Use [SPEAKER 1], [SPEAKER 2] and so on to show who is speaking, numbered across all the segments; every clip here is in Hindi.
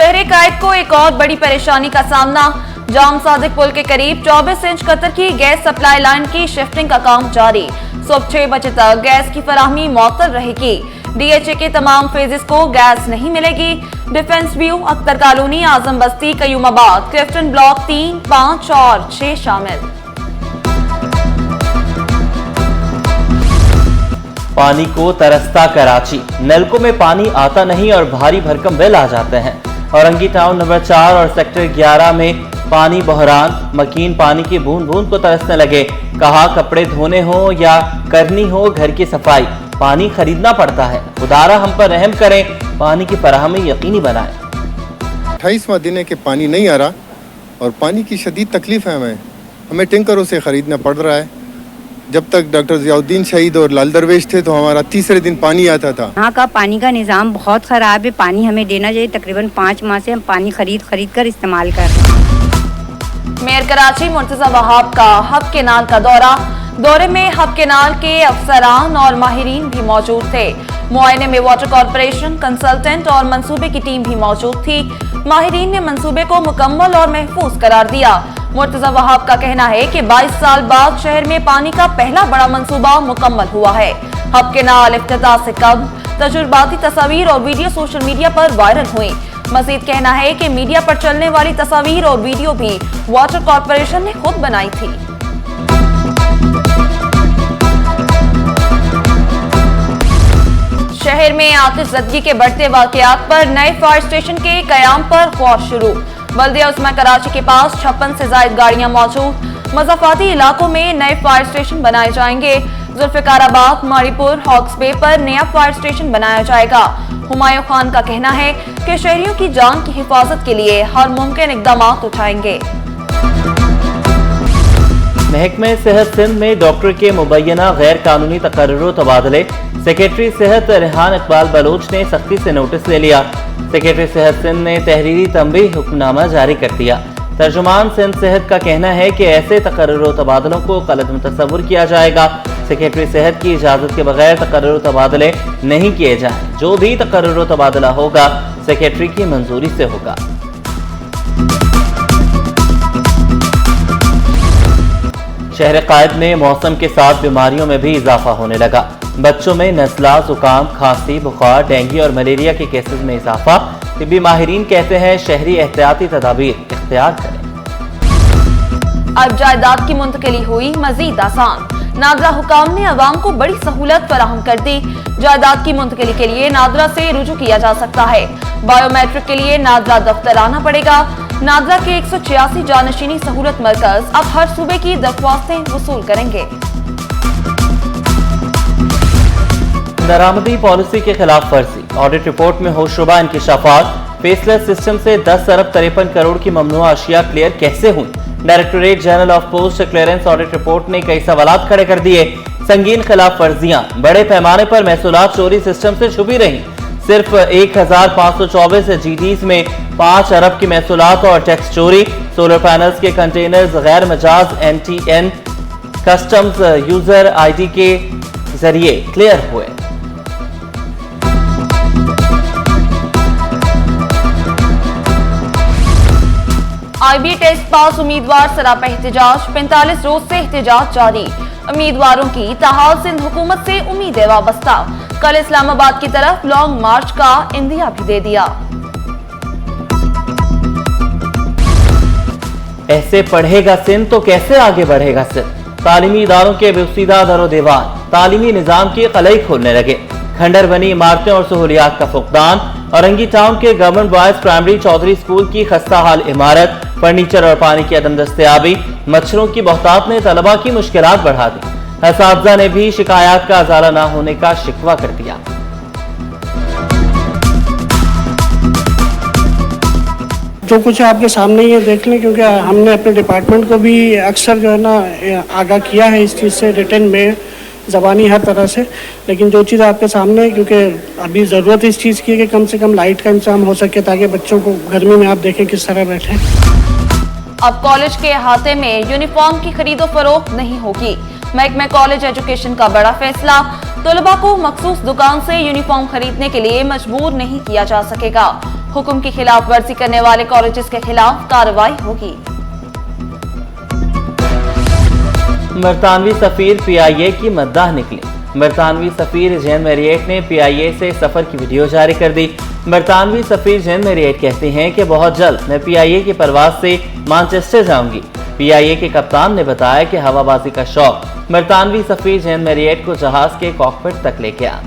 [SPEAKER 1] शहर कायद को एक और बड़ी परेशानी का सामना। जाम सादिक पुल के करीब 24 इंच कतर की गैस सप्लाई लाइन की शिफ्टिंग का काम जारी। सुबह 6 बजे तक गैस की फराहमी मुअत्तल रहेगी। डीएचए के तमाम फेजेस को गैस नहीं मिलेगी। डिफेंस व्यू, अख्तर कॉलोनी, आजम बस्ती, कयूमाबाद, क्लिफ्टन ब्लॉक 3, 5 और 6 शामिल।
[SPEAKER 2] पानी को तरसता कराची, नलकों में पानी आता नहीं और भारी भरकम बिल आ जाते हैं। औरंगी टाउन नंबर 4 और सेक्टर 11 में पानी बहरान, मकीन पानी की बूंद बूंद को तरसने लगे। कहा कपड़े धोने हो या करनी हो घर की सफाई, पानी खरीदना पड़ता है। खुदारा हम पर रहम करें, पानी की फराहमी यकीनी बनाएं।
[SPEAKER 3] 28वां दिन है कि पानी नहीं आ रहा और पानी की शदीद तकलीफ है। हमें टैंकरों से ख़रीदना पड़ रहा है। जब तक डॉक्टर ज़ियाउद्दीन शहीद और लाल दरवेश थे तो हमारा तीसरे दिन पानी आता था।
[SPEAKER 4] यहाँ का पानी का निज़ाम बहुत ख़राब है। पानी हमें देना चाहिए। तकरीबन 5 माह से हम पानी खरीद कर इस्तेमाल कर रहे हैं।
[SPEAKER 1] मेयर कराची मुर्तज़ा वहाब का हब केनाल का दौरे में हब केनाल के अफसरान और माहिरीन भी मौजूद थे। मुआयने में वाटर कॉर्पोरेशन, कंसल्टेंट और मंसूबे की टीम भी मौजूद थी। माहिरीन ने मंसूबे को मुकम्मल और महफूज करार दिया। मुर्तज़ा वहाब का कहना है कि 22 साल बाद शहर में पानी का पहला बड़ा मंसूबा मुकम्मल हुआ है। हब केनाल इफ्तिताह से कब्ल तजुर्बाती तस्वीर और वीडियो सोशल मीडिया पर वायरल हुई। मजीद कहना है कि मीडिया पर चलने वाली तस्वीर और वीडियो भी वाटर कॉर्पोरेशन ने खुद बनाई थी। शहर में आतिशज़दगी के बढ़ते वाकयात पर नए फायर स्टेशन के कयाम पर गौर शुरू। बल्दिया उस्मा कराची के पास 56 से ज्यादा गाड़ियां मौजूद। मज़ाफाती इलाकों में नए फायर स्टेशन बनाए जाएंगे। जुल्फ़िकाराबाद, मारीपुर, हॉक्स बे पर नया फायर स्टेशन बनाया जाएगा। हुमायूं खान का कहना है कि शहरियों की जान की हिफाजत के लिए हर मुमकिन इक़दाम उठाएंगे।
[SPEAKER 2] महकमे सेहत सिंध में डॉक्टर के मुबैना गैर कानूनी तकर्रुर तबादले। सेक्रेटरी सेहत रेहान इकबाल बलोच ने सख्ती से नोटिस ले लिया। सेक्रेटरी सेहत सिंध ने तहरीरी तंबीह हुक्मनामा जारी कर दिया। तर्जुमान सिंध सेहत का कहना है कि ऐसे तकर्रुर तबादलों को गलत मुतसव्वुर किया जाएगा। सेक्रेटरी सेहत की इजाजत के बगैर तकर्रुर तबादले नहीं किए जाएं। जो भी तकर्रुर तबादला होगा सेक्रेटरी की मंजूरी से होगा। शहर कायद में मौसम के साथ बीमारियों में भी इजाफा होने लगा। बच्चों में नज़ला, जुकाम, खांसी, बुखार, डेंगू और मलेरिया के केसेस में इजाफा। तिब्बी माहिरीन कहते हैं शहरी एहतियाती तदाबीर इख्तियार करें।
[SPEAKER 1] अब जायदाद की मुंतकिली हुई मजीद आसान। नादरा हुकाम ने अवाम को बड़ी सहूलत फराहम कर दी। जायदाद की मुंतकिली के लिए नादरा से रुजू किया जा सकता है। बायोमेट्रिक के लिए नादरा दफ्तर आना पड़ेगा। नादरा के 186 जानशीनी सहूलत मरकज अब हर सूबे की दरख्वास्तें वसूल करेंगे।
[SPEAKER 2] दरामदी पॉलिसी के खिलाफ वर्जी, ऑडिट रिपोर्ट में होशरुबा इंकिशाफात। फेसलेस सिस्टम से 10 अरब 53 करोड़ की ममनुआ अशिया क्लियर कैसे हुई? Directorate general of post clearance audit report ने कई सवालात खड़े कर दिए। संगीन खिलाफ वर्जियां, बड़े पैमाने पर महसूलात चोरी सिस्टम से छुपी रही। सिर्फ 1524 जीडीज में 5 अरब की महसूलात और टैक्स चोरी। सोलर पैनल्स के कंटेनर्स गैर Majaz NTN customs user ID के जरिए क्लियर हुए।
[SPEAKER 1] IB टेस्ट पास उम्मीदवार सरापा एहतजाज। 45 रोज से एहतजाज जारी। उम्मीदवारों की ताहाल सिंध हुकूमत से उम्मीद वाबस्ता। कल इस्लामाबाद की तरफ लॉन्ग मार्च का इंदिया भी दे दिया।
[SPEAKER 2] ऐसे पढ़ेगा सिंध तो कैसे आगे बढ़ेगा सिंध? तालीमी इदारों के बेवसीदा दरो दीवार, तालीमी निजाम की कलई खोलने लगे। खंडर बनी इमारतें और सहूलियात का फुकदान। औरंगी टाउन के government boys primary Chaudhry school की खस्ता हाल इमारत, फर्नीचर और पानी की अदम दस्तयाबी। मच्छरों की बहुतात ने तलबा की मुश्किलात बढ़ा दी। असातिज़ा ने भी शिकायत का अजाला न होने का शिकवा कर दिया।
[SPEAKER 5] जो कुछ आपके सामने ये देख लें, क्योंकि हमने अपने डिपार्टमेंट को भी अक्सर जो है ना आगाह किया है इस चीज़ से, रिटन में, ज़बानी, हर तरह से। लेकिन जो चीज़ आपके सामने है, क्योंकि अभी ज़रूरत इस चीज़ की है कि कम से कम लाइट का इंतजाम हो सके ताकि बच्चों को गर्मी में आप देखें किस तरह बैठे।
[SPEAKER 1] अब कॉलेज के अहाते में यूनिफॉर्म की खरीदो फरोख्त नहीं होगी। महकमे कॉलेज एजुकेशन का बड़ा फैसला। तलबा को मखसूस दुकान से यूनिफॉर्म खरीदने के लिए मजबूर नहीं किया जा सकेगा। हुक्म की खिलाफ वर्जी करने वाले कॉलेजेस के खिलाफ कार्रवाई होगी।
[SPEAKER 2] बरतानवी सफीर PIA की मद्दाह निकली। बरतानवी सफीर जेन मैरियट ने PIA से सफर की वीडियो जारी कर दी। बरतानवी सफीर जेन मैरियट कहते हैं कि बहुत जल्द मैं PIA की परवाज से मैनचेस्टर जाऊंगी। PIA के कप्तान ने बताया कि हवाबाजी का शौक बरतानवी सफीर जेन मैरियट को जहाज के कॉकपिट तक ले गया।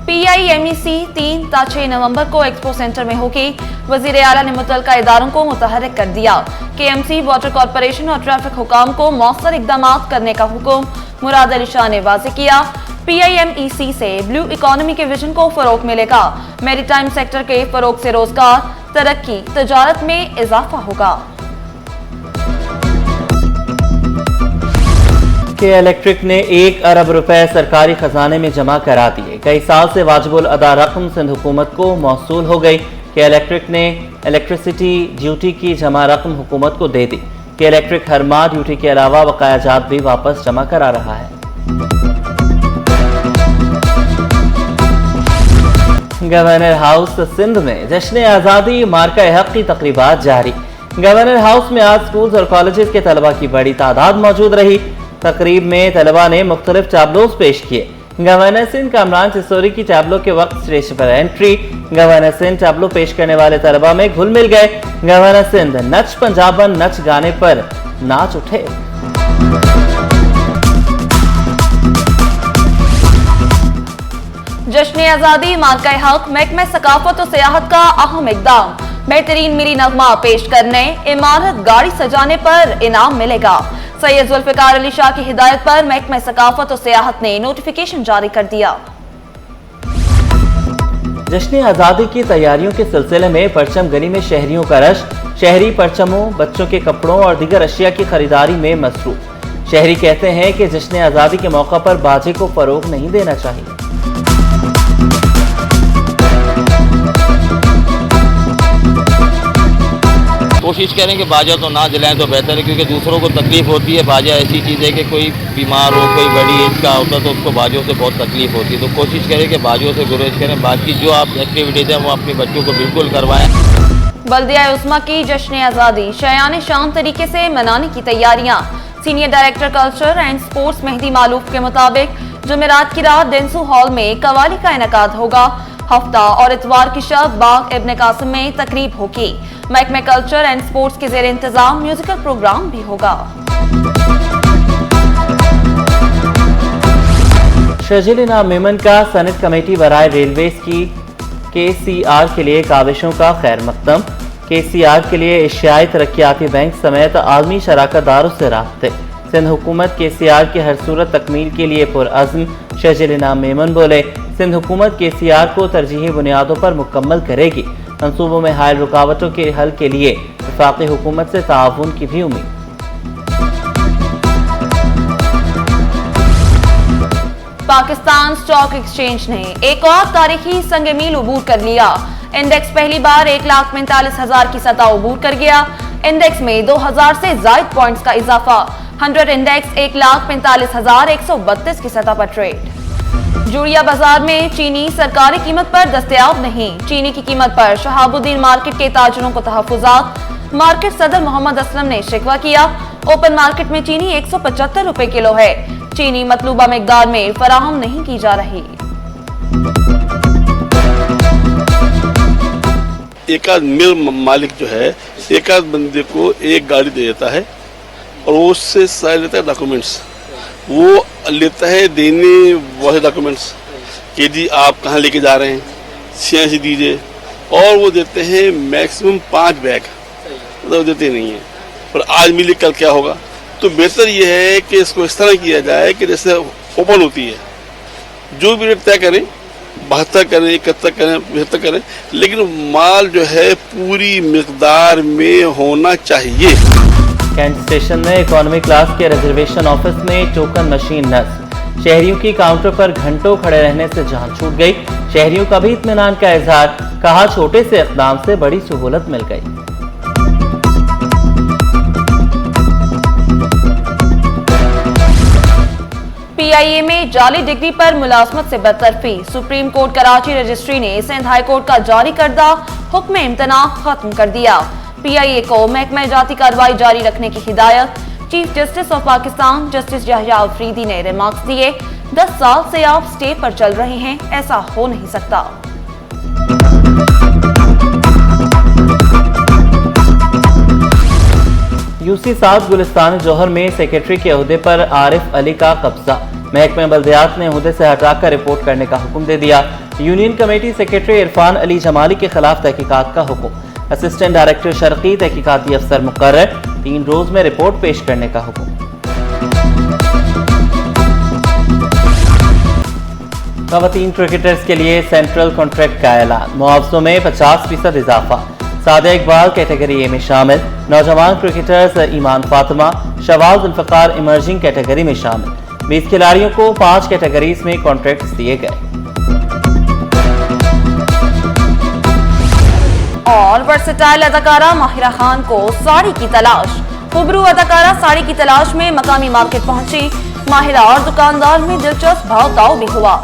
[SPEAKER 1] PIMEC 3 ता 6 नवंबर को एक्सपो सेंटर में होगी। वजीर आला ने मुतल्लिका इदारों को मुतहर्रिक कर दिया। KMC, वाटर कॉरपोरेशन और ट्रैफिक हुकाम को मौसर इकदाम करने का हुक्म मुराद अली शाह ने वाज़ेह किया। PIMEC से ब्लू इकोनॉमी के विजन को फरोग मिलेगा। मैरीटाइम सेक्टर के फरोग से रोजगार, तरक्की, तजारत में इजाफा होगा।
[SPEAKER 2] के इलेक्ट्रिक ने 1 अरब रुपए सरकारी खजाने में जमा करा दिए। कई साल से वाजिबुल अदा रकम सिंध हुकूमत को मौसूल हो गई। के इलेक्ट्रिक ने इलेक्ट्रिसिटी ड्यूटी की जमा रकम हुकूमत को दे दी। के इलेक्ट्रिक हर माह ड्यूटी के अलावा बकाया जात भी वापस जमा करा रहा है। गवर्नर हाउस सिंध में जश्न आज़ादी मार्का हक की तकरीबात जारी। गवर्नर हाउस में आज स्कूल्स और कॉलेजेस के तलबा की बड़ी तादाद मौजूद रही। तकरीब में तलबा ने मुख्तलिफ टैबलोज पेश किए। गवर्नर सिंध कामरान चिसोरी की टैबलो के वक्त स्टेज पर एंट्री। गवर्नर सिंध टैबलो पेश करने वाले तलबा में घुल मिल गए। गवर्नर सिंध नच पंजाबन नच गाने पर नाच उठे।
[SPEAKER 1] जश्न आज़ादी मार्का हक महकमा सकाफत और सियाहत का अहम इकदाम। बेहतरीन मिली नगमा पेश करने, इमारत गाड़ी सजाने पर इनाम मिलेगा। सैयद जुल्फिकार अली शाह की हिदायत पर महकमा सकाफत और सियाहत ने नोटिफिकेशन जारी कर दिया।
[SPEAKER 2] जश्न आज़ादी की तैयारियों के सिलसिले में परचम गनी में शहरियों का रश। शहरी परचमों, बच्चों के कपड़ों और दीगर अशिया की खरीदारी में मसरूफ। शहरी कहते हैं कि जश्न आज़ादी के मौका पर बाजे को फरोग नहीं देना चाहिए।
[SPEAKER 6] कोशिश करें कि बाजा तो ना जलाएं तो बेहतर है, क्योंकि दूसरों को तकलीफ होती है। बाजा ऐसी चीज़ है कि कोई बीमार हो, कोई बड़ी एज का होता है तो उसको बाजों से बहुत तकलीफ होती है। तो कोशिश करें कि बाजों से गुरेज करें। बाकी जो आप एक्टिविटीज़ हैं वो अपने बच्चों को बिल्कुल करवाएं।
[SPEAKER 1] बल्दिया उस्मा की जश्न आज़ादी शायान शान तरीके से मनाने की तैयारियां। Senior director culture and sports Mehdi Malouf के मुताबिक जुमेरात की रात डेंसू हॉल में कवाली का इनेकाद होगा। हफ्ता और इतवार की शब बाग इब्न कासिम में तकरीब होगी। महकमा कल्चर एंड स्पोर्ट्स के जेर इंतजाम म्यूजिकल प्रोग्राम भी होगा।
[SPEAKER 2] शर्जिल इनाम मेमन का सनद कमेटी बराए रेलवेज की KCR के लिए काविशों का खैर मकदम। KCR के लिए एशियाई तरक्याती बैंक समेत आलमी शराकतदारों से राब्ते। सिंध हुकूमत KCR की हर सूरत तकमील के लिए पुरअज़्म। शर्जिल इनाम मेमन बोले, सिंध हुकूमत KCR को तरजीही बुनियादों पर मुकम्मल करेगी। मंसूबों में हायल रुकावटों के हल के लिए वफाकी हुकूमत से ताउन की भी उम्मीद।
[SPEAKER 1] पाकिस्तान स्टॉक एक्सचेंज ने एक और तारीखी संग मील उबूर कर लिया। इंडेक्स पहली बार 1,45,000 की सतह उबूर कर गया। इंडेक्स में 2000 से जायद पॉइंट्स का इजाफा। 100 इंडेक्स 1,45,132 की सतह पर ट्रेड। जूड़िया बाजार में चीनी सरकारी कीमत पर दस्तयाब नहीं। चीनी की कीमत पर शहाबुद्दीन मार्केट के ताजरों को तहफुजात। मार्केट सदर मोहम्मद असलम ने शिकवा किया। ओपन मार्केट में चीनी 175 रुपए किलो है। चीनी मतलूबा मिकदार में फराहम नहीं की जा रही।
[SPEAKER 7] एक आध मिल मालिक जो है एक आध बंदे को एक गाड़ी दे देता है और वो उससे सारे लेता है डॉक्यूमेंट्स। वो लेता है देने वही डॉक्यूमेंट्स कि जी आप कहाँ लेके जा रहे हैं, CIC दीजिए, और वो देते हैं मैक्सिमम 5 बैग, मतलब देते नहीं हैं। और आज मिली कल क्या होगा। तो बेहतर ये है कि इसको इस तरह किया जाए कि जैसे ओपन होती है, जो भी रेट तय करें, 72 करें, 71 करें, 75 करें, लेकिन माल जो है पूरी मिकदार में होना चाहिए।
[SPEAKER 2] कैंट स्टेशन में इकोनॉमी क्लास के रिजर्वेशन ऑफिस में टोकन मशीन नस्ब। शहरियों की काउंटर पर घंटों खड़े रहने से जान छूट गई। शहरियों का भी इत्मीनान का इजहार। कहा, छोटे से इक़दाम से बड़ी सहूलत मिल गई।
[SPEAKER 1] PIA में जाली डिग्री पर मुलाजमत से बरतरफी। सुप्रीम कोर्ट कराची रजिस्ट्री ने सिंध हाई कोर्ट का जारी करदा हुक्म इम्तना खत्म कर दिया। PIA को महकमा जाती कार्रवाई जारी रखने की हिदायत। Chief justice of Pakistan justice यहया Afridi ने रिमार्क्स दिए, 10 साल से आप स्टे पर चल रहे हैं, ऐसा हो नहीं सकता।
[SPEAKER 2] UC 7 गुलिस्तान जौहर में सेक्रेटरी के ओहदे पर आरिफ अली का कब्जा। महकमा बल्दियात ने ओहदे से हटाकर रिपोर्ट करने का हुक्म दे दिया। Union committee secretary Irfan Ali Jamali के खिलाफ तहकीकात का हुक्म। असिस्टेंट डायरेक्टर शर्की तहकीकाती अफसर मुकर्रर, 3 रोज में रिपोर्ट पेश करने का हुक्म। खवातीन क्रिकेटर्स के लिए सेंट्रल कॉन्ट्रैक्ट का ऐलान। मुआवजों में 50% इजाफा। सादिया इकबाल कैटेगरी ए में शामिल। नौजवान क्रिकेटर्स ईमान फातिमा, शवाज जुल्फकार इमर्जिंग कैटेगरी में शामिल। 20 खिलाड़ियों को 5 कैटेगरीज में कॉन्ट्रैक्ट दिए गए।
[SPEAKER 1] और वर्सेटाइल अदाकारा माहिरा खान को साड़ी की तलाश। खुबरू अदाकारा साड़ी की तलाश में मकामी मार्केट पहुंची। माहिरा और दुकानदार में दिलचस्प भाव ताव भी हुआ।